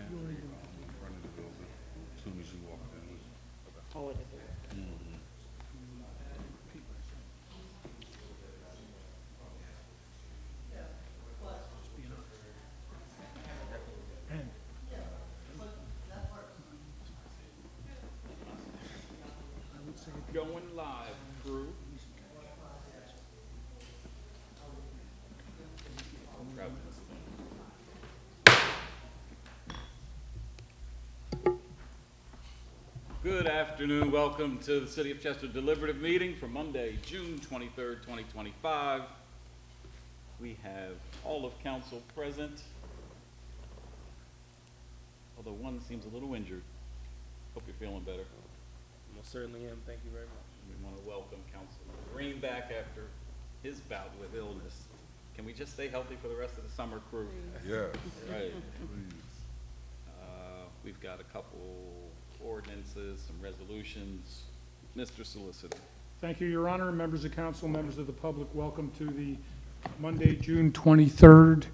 Front of the building, as soon as you walk in. Oh, it is. Going live, crew. Good afternoon. Welcome to the City of Chester Deliberative Meeting for Monday, June 23rd, 2025. We have all of council present, although one seems a little injured. Hope you're feeling better. Most certainly am. Thank you very much. We want to welcome Councilman Green back after his bout with illness. Can we just stay healthy for the rest of the summer, crew? Yeah. Right. Please. We've got a couple ordinances, some resolutions. Mr. Solicitor. Thank you, Your Honor. Members of council, members of the public, welcome to the Monday, June 23rd,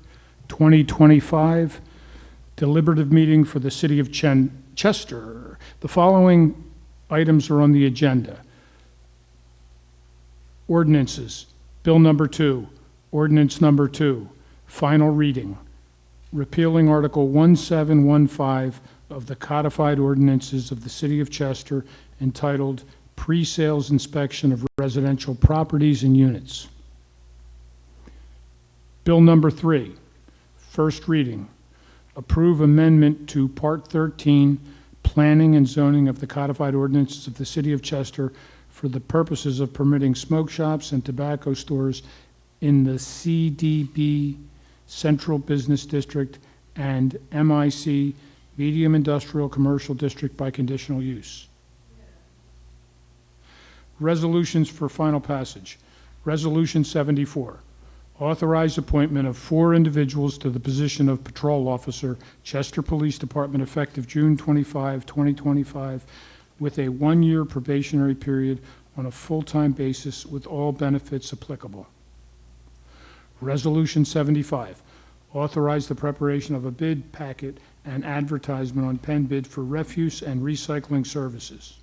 2025 deliberative meeting for the City of Chester. The following items are on the agenda. Ordinances. Bill number 2. Ordinance number 2. Final reading. Repealing Article 1715 of the Codified Ordinances of the City of Chester entitled Pre-Sales Inspection of Residential Properties and Units. Bill number 3. First reading. Approve amendment to Part 13 Planning and Zoning of the Codified Ordinances of the City of Chester for the purposes of permitting smoke shops and tobacco stores in the CDB Central Business District and MIC Medium Industrial Commercial District by conditional use. Resolutions for final passage. Resolution 74. Authorize appointment of 4 individuals to the position of Patrol Officer, Chester Police Department, effective June 25, 2025, with a 1-year probationary period on a full-time basis with all benefits applicable. Resolution 75. Authorize the preparation of a bid packet and advertisement on Penn Bid for refuse and recycling services.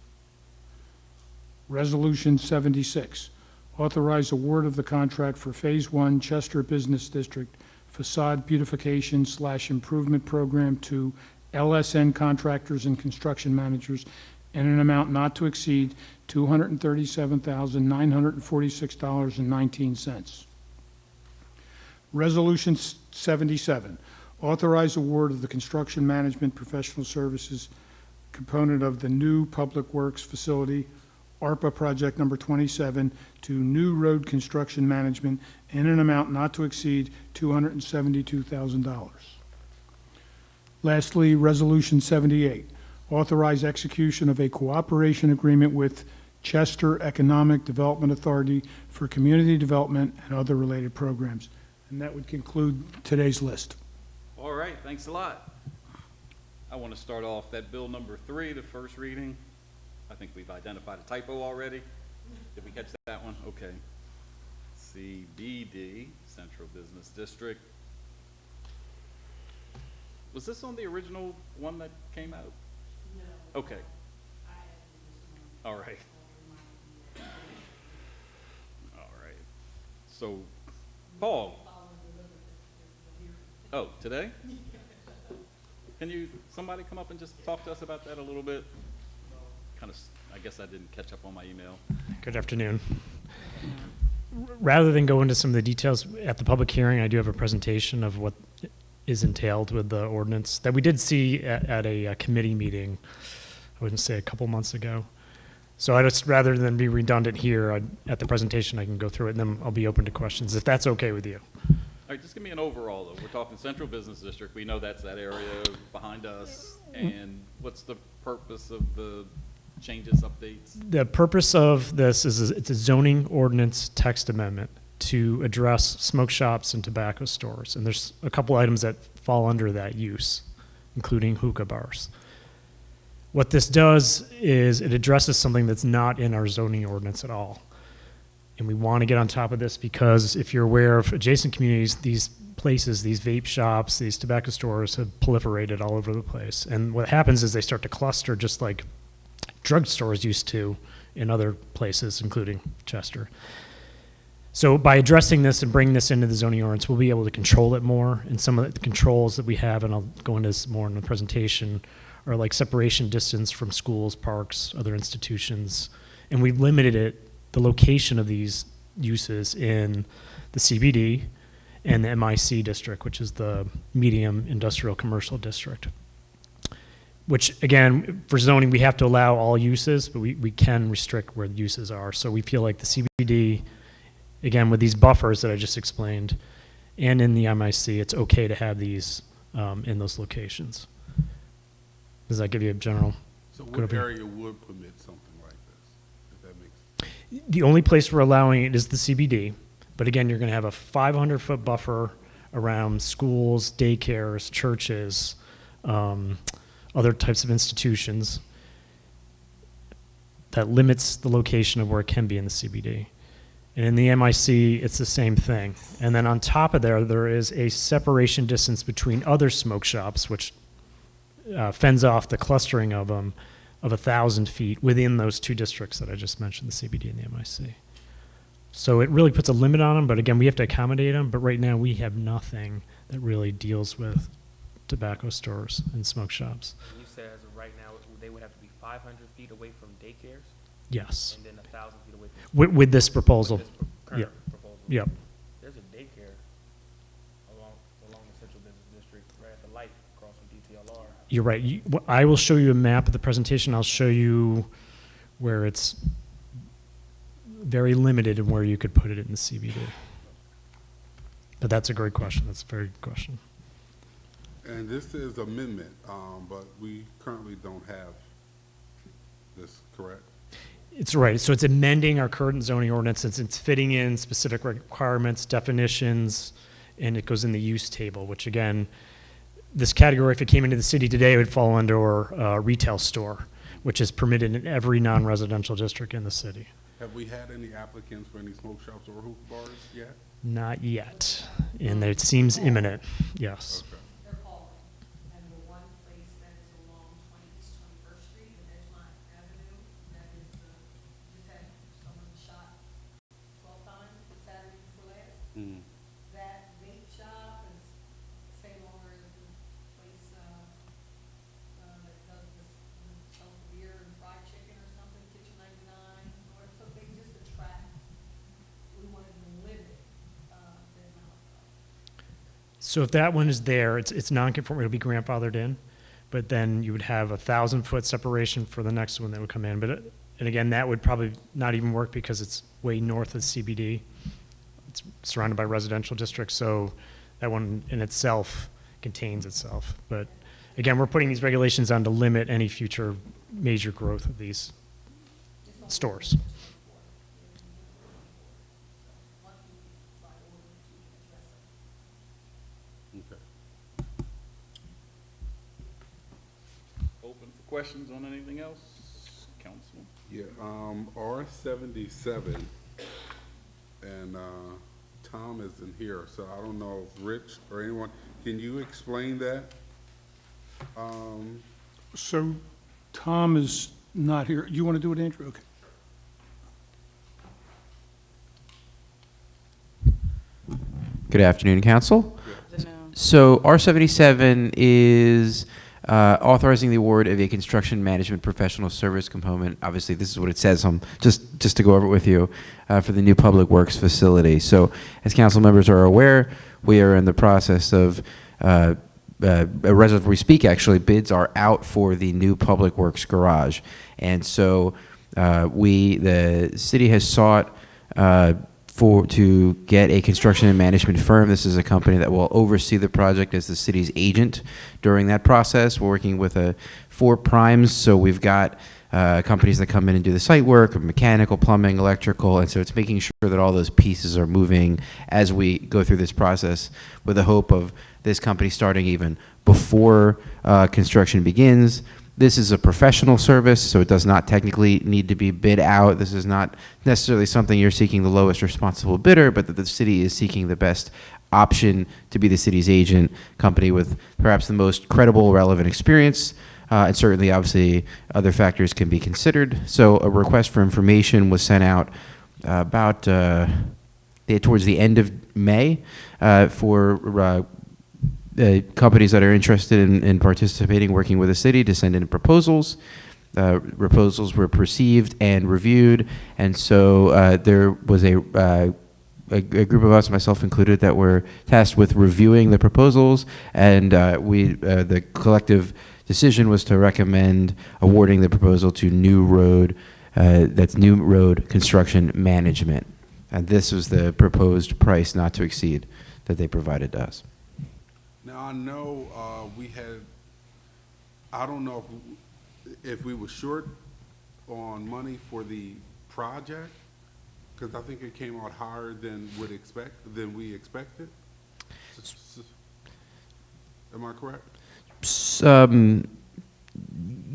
Resolution 76. Authorize award of the contract for Phase 1 Chester Business District Facade Beautification / Improvement Program to LSN Contractors and Construction Managers in an amount not to exceed $237,946.19. Resolution 77. Authorize award of the construction management professional services component of the new Public Works Facility, ARPA project number 27, to New Road Construction Management in an amount not to exceed $272,000. Lastly, Resolution 78. Authorize execution of a cooperation agreement with Chester Economic Development Authority for community development and other related programs. And that would conclude today's list. All right, thanks a lot. I want to start off that bill number 3, the first reading. I think we've identified a typo already. Did we catch that one? Okay. CBD, Central Business District. Was this on the original one that came out? No. Okay. All right. All right. So, Paul. Oh, today? Can somebody come up and just talk to us about that a little bit? I guess I didn't catch up on my email. Good afternoon. Rather than go into some of the details at the public hearing, I do have a presentation of what is entailed with the ordinance that we did see at a committee meeting, I wouldn't say a couple months ago. So I just, rather than be redundant here, at the presentation I can go through it and then I'll be open to questions if that's okay with you. All right, just give me an overall though. We're talking Central Business District. We know that's that area behind us. And what's the purpose of the changes, updates? The purpose of this is it's a zoning ordinance text amendment to address smoke shops and tobacco stores. And there's a couple items that fall under that use, including hookah bars. What this does is it addresses something that's not in our zoning ordinance at all. And we want to get on top of this because if you're aware of adjacent communities, these places, these vape shops, these tobacco stores have proliferated all over the place. And what happens is they start to cluster just like drugstores used to in other places, including Chester. So by addressing this and bringing this into the zoning ordinance, we'll be able to control it more. And some of the controls that we have, and I'll go into this more in the presentation, are like separation distance from schools, parks, other institutions. And we've limited it, the location of these uses in the CBD and the MIC district, which is the medium industrial commercial district. Which, again, for zoning, we have to allow all uses, but we can restrict where the uses are. So we feel like the CBD, again, with these buffers that I just explained, and in the MIC, it's okay to have these in those locations. Does that give you a general? So Good what opinion. area would permit something like this, if that makes? The only place we're allowing it is the CBD, but again, you're going to have a 500-foot buffer around schools, daycares, churches, other types of institutions that limits the location of where it can be in the CBD. And in the MIC, it's the same thing. And then on top of there is a separation distance between other smoke shops, which fends off the clustering of them, of 1,000 feet within those two districts that I just mentioned, the CBD and the MIC. So it really puts a limit on them, but again, we have to accommodate them. But right now, we have nothing that really deals with tobacco stores and smoke shops. You said as of right now, they would have to be 500 feet away from daycares Yes, and then 1,000 feet away from with this proposal. this current Yeah. proposal. Yep. There's a daycare along the Central Business District, right at the light across from DTLR. You're right. I will show you a map of the presentation. I'll show you where it's very limited and where you could put it in the CBD. But that's a great question. That's a very good question. And this is amendment, but we currently don't have this, correct? It's right. So it's amending our current zoning ordinance. It's fitting in specific requirements, definitions, and it goes in the use table, which again, this category, if it came into the city today, it would fall under a retail store, which is permitted in every non-residential district in the city. Have we had any applicants for any smoke shops or hookah bars yet? Not yet. And it seems imminent. Yes. Okay. They're calling, and the one place that is along 21st Street and Edgemont Avenue, that is, just had someone shot 12 times Saturday before last. Mm. That vape shop is the same owner as the place, that does this, sells beer and fried chicken or something, Kitchen 99, or so they just attract, we wanted to limit, the amount of. So if that one is there, it's non-conforming, it'll be grandfathered in, but then you would have 1,000-foot separation for the next one that would come in. But, and again, that would probably not even work because it's way north of CBD. It's surrounded by residential districts, so that one in itself contains itself. But again, we're putting these regulations on to limit any future major growth of these stores. Okay. Open for questions on anything else, council? Yeah, R77, and Tom isn't here, so I don't know if Rich or anyone, can you explain that? So Tom is not here. You want to do it, Andrew? Okay. Good afternoon, Council. So R77 is authorizing the award of a construction management professional service component. Obviously, this is what it says. Just to go over it with you for the new public works facility. So, as council members are aware, we are in the process of as of we speak, actually, bids are out for the new public works garage, and so the city has sought to get a construction and management firm. This is a company that will oversee the project as the city's agent during that process. We're working with 4 primes, so we've got companies that come in and do the site work, mechanical, plumbing, electrical, and so it's making sure that all those pieces are moving as we go through this process with the hope of this company starting even before construction begins This is a professional service, so it does not technically need to be bid out. This is not necessarily something you're seeking the lowest responsible bidder, but that the city is seeking the best option to be the city's agent company with perhaps the most credible, relevant experience. And certainly, obviously, other factors can be considered. So a request for information was sent out towards the end of May for companies that are interested in participating, working with the city, to send in proposals. Proposals were perceived and reviewed, and so there was a group of us, myself included, that were tasked with reviewing the proposals, and the collective decision was to recommend awarding the proposal to New Road, that's New Road Construction Management. And this was the proposed price not to exceed that they provided to us. Now, I know I don't know if we were short on money for the project, because I think it came out higher than we expected. Am I correct?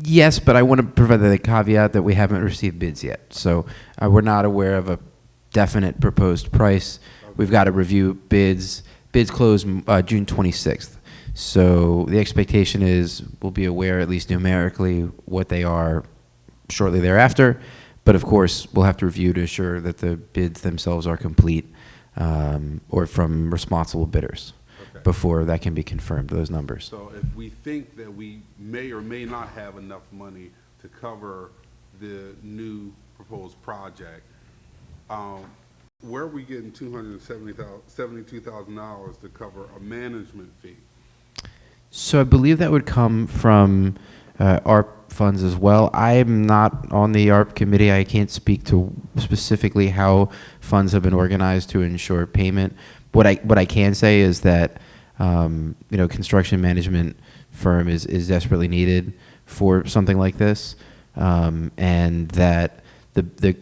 Yes, but I want to provide the caveat that we haven't received bids yet. So we're not aware of a definite proposed price. Okay. We've got to review bids. Bids close June 26th. So the expectation is we'll be aware, at least numerically, what they are shortly thereafter. But of course, we'll have to review to ensure that the bids themselves are complete or from responsible bidders. Okay. Before that can be confirmed, those numbers. So if we think that we may or may not have enough money to cover the new proposed project, where are we getting $272,000 to cover a management fee? So I believe that would come from ARP funds as well. I'm not on the ARP committee. I can't speak to specifically how funds have been organized to ensure payment. What I can say is that construction management firm is desperately needed for something like this, and that the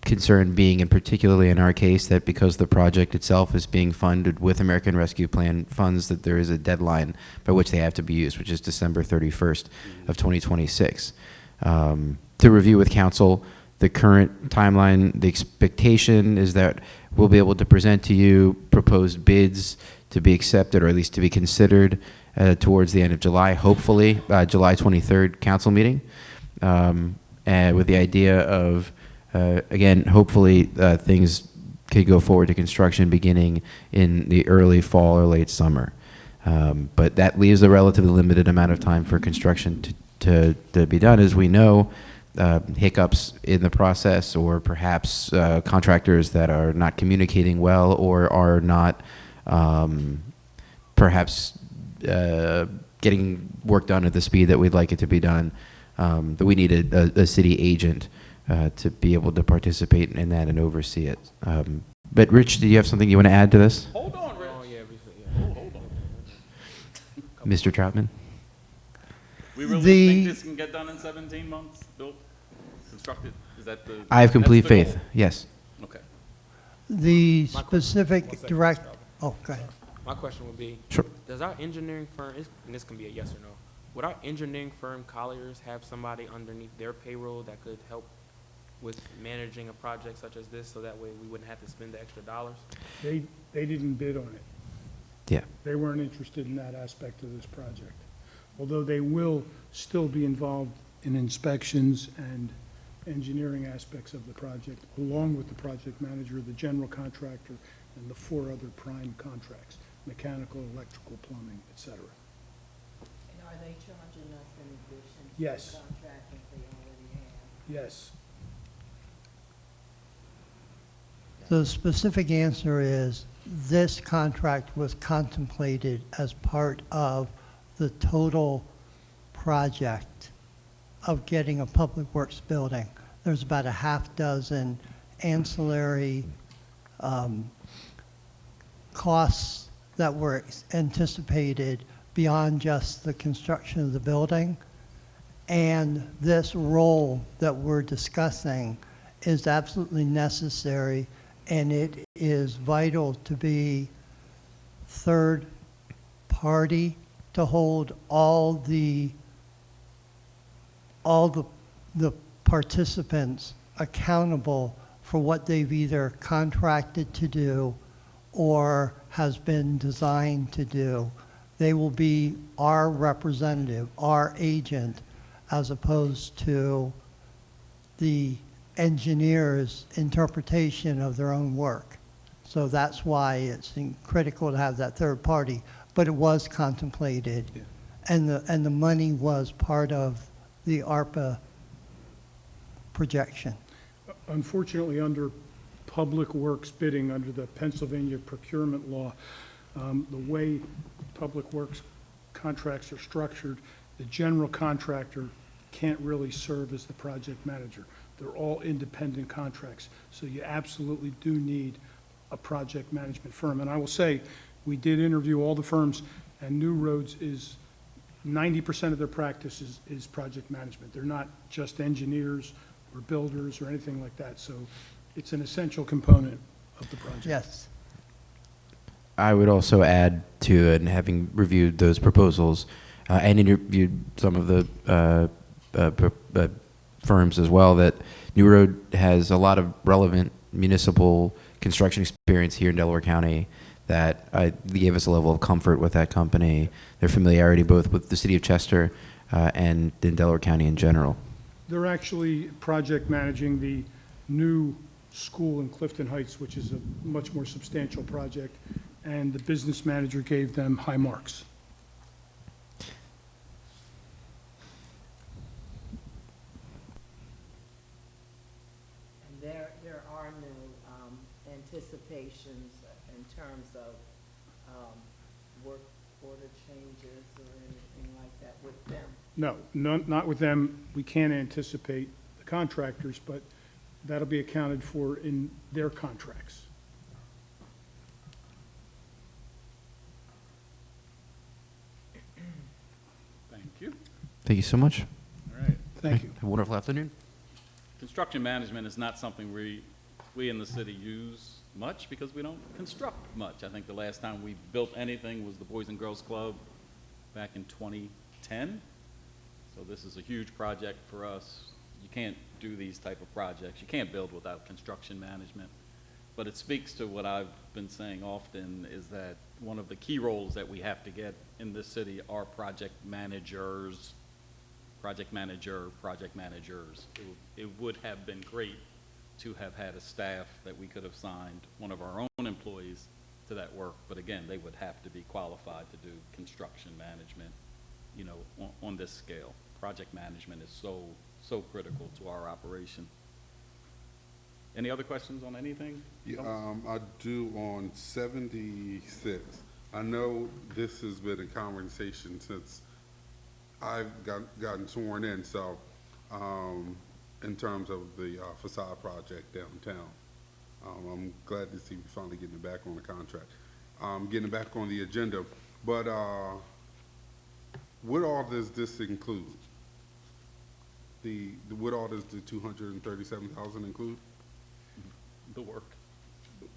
concern being, and particularly in our case, that because the project itself is being funded with American Rescue Plan funds, that there is a deadline by which they have to be used, which is December 31st of 2026. To review with council the current timeline, the expectation is that we'll be able to present to you proposed bids to be accepted, or at least to be considered towards the end of July, hopefully July 23rd council meeting, and with the idea of again, hopefully things could go forward to construction beginning in the early fall or late summer. But that leaves a relatively limited amount of time for construction to be done. As we know, hiccups in the process, or perhaps contractors that are not communicating well, or are not perhaps getting work done at the speed that we'd like it to be done, that we need a city agent to be able to participate in that and oversee it. But Rich, do you have something you want to add to this? Hold on, Rich. Oh, yeah, Hold on. Mr. Troutman? We really The- think this can get done in 17 months, built, constructed? Is that the? I have complete that's the faith, goal? yes. Okay. The My question- specific 1 second, direct, Mr. Alvin. oh, go ahead. My question would be, Sure. does our engineering firm, and this can be a yes or no, would our engineering firm Colliers have somebody underneath their payroll that could help with managing a project such as this, so that way we wouldn't have to spend the extra dollars? They didn't bid on it. Yeah. They weren't interested in that aspect of this project. Although they will still be involved in inspections and engineering aspects of the project, along with the project manager, the general contractor, and the 4 other prime contracts: mechanical, electrical, plumbing, et cetera. And are they charging us in addition to Yes. the contract that they already have? Yes. The specific answer is, this contract was contemplated as part of the total project of getting a public works building. There's about a half dozen ancillary costs that were anticipated beyond just the construction of the building. And this role that we're discussing is absolutely necessary, and it is vital to be third party to hold all the all the participants accountable for what they've either contracted to do or has been designed to do. They will be our representative, our agent, as opposed to the engineer's interpretation of their own work. So that's why it's critical to have that third party. But it was contemplated, and the money was part of the ARPA projection. Unfortunately, under public works bidding, under the Pennsylvania procurement law, the way public works contracts are structured, the general contractor can't really serve as the project manager. They're all independent contracts, so you absolutely do need a project management firm. And I will say, we did interview all the firms, and New Roads is 90% of their practice is project management. They're not just engineers or builders or anything like that, so it's an essential component of the project. Yes. I would also add to it, and having reviewed those proposals and interviewed some of the firms as well, that New Road has a lot of relevant municipal construction experience here in Delaware County that gave us a level of comfort with that company, their familiarity both with the city of Chester and in Delaware County in general. They're actually project managing the new school in Clifton Heights, which is a much more substantial project, and the business manager gave them high marks. And there are no anticipations in terms of work order changes or anything like that with them? No, not with them. We can't anticipate the contractors, but that'll be accounted for in their contracts. Thank you. Thank you so much. All right. Thank you. Have a wonderful afternoon. Construction management is not something we in the city use much because we don't construct much. I think the last time we built anything was the Boys and Girls Club back in 2010. So this is a huge project for us. You can't do these type of projects. You can't build without construction management. But it speaks to what I've been saying often, is that one of the key roles that we have to get in this city are project managers. Project manager, project managers. It would have been great to have had a staff that we could have signed one of our own employees to that work, but again, they would have to be qualified to do construction management, you know, on this scale. Project management is so critical to our operation. Any other questions on anything? Yeah, I do on 76. I know this has been a conversation since I've gotten sworn in, so in terms of the facade project downtown, I'm glad to see we finally getting it back on the contract, getting it back on the agenda. But what all does this include? What all does the 237,000 include? The work.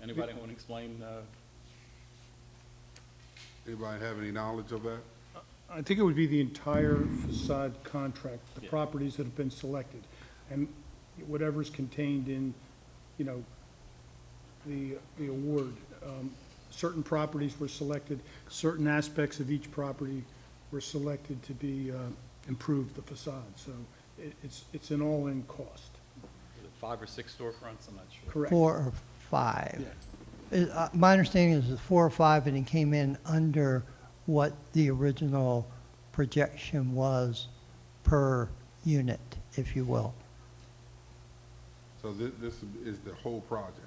Anybody want to explain? Anybody have any knowledge of that? I think it would be the entire facade contract, the Yeah. properties that have been selected, and whatever's contained in, you know, the award. Certain properties were selected, certain aspects of each property were selected to be improved, the facade. So it's an all-in cost. Is it 5 or 6 storefronts? I'm not sure. Correct. 4 or 5. Yeah. My understanding is it's 4 or 5, and it came in under what the original projection was per unit, if you will. So this is the whole project?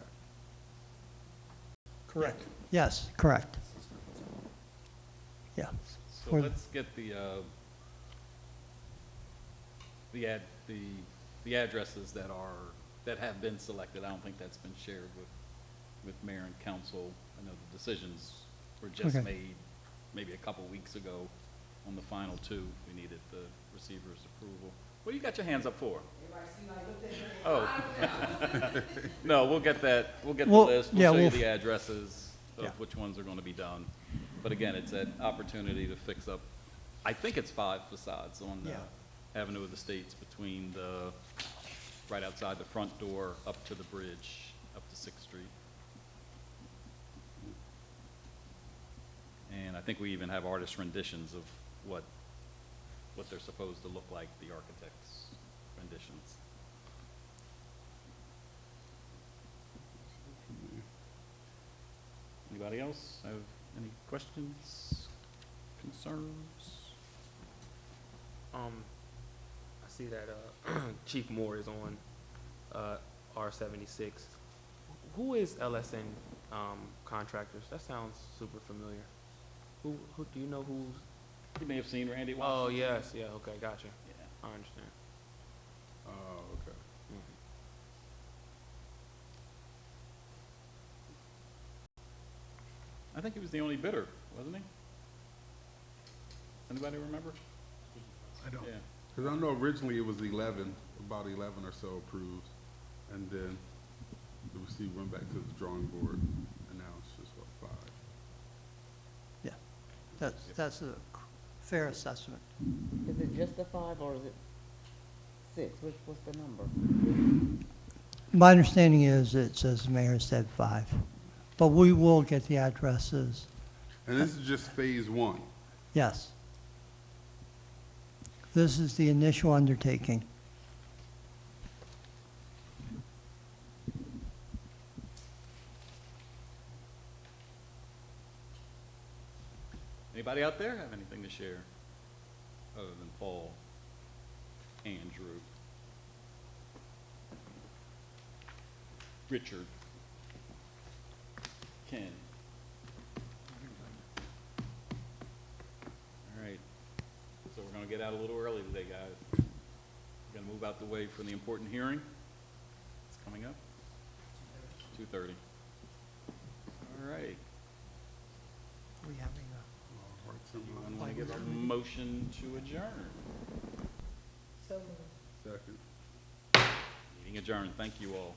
Correct. Yes, correct. Yeah. So For- let's get the addresses that have been selected. I don't think that's been shared with mayor and council. I know the decisions were just Okay. made maybe a couple weeks ago on the final 2. We needed the receiver's approval. What do you got your hands up for? Oh. No, we'll get that, we'll get the Well, list, yeah, we'll show you we'll the addresses of Yeah. which ones are gonna be done. But again, it's an opportunity to fix up, I think it's 5 facades on Yeah. Avenue of the States between the, right outside the front door up to the bridge, up to Sixth Street. And I think we even have artist renditions of what they're supposed to look like, the architect's renditions. Anybody else have any questions, concerns? I see that, Chief Moore is on, R-76. Who is LSN, contractors? That sounds super familiar. Who, do you know who's? You may have seen Randy Oh, Watson. yes, yeah, okay, gotcha. Yeah. I understand. Oh, okay. I think he was the only bidder, wasn't he? Anybody remember? I don't. Yeah. Because I know originally it was 11, about 11 or so approved, and then the receipt went back to the drawing board, and now it's just, what, 5? Yeah, that's a fair assessment. Is it just the 5 or is it 6? What's the number? My understanding is it's, as the mayor said, 5, but we will get the addresses. And this is just phase 1. Yes. This is the initial undertaking. Anybody out there have anything to share other than Paul, Andrew, Richard, Ken? All right, so we're gonna get out a little early today, guys. We're gonna move out the way for the important hearing. It's coming up. 2:30. All right. We having Anyone want to give a motion to adjourn? So Second. Meeting adjourned. Thank you all.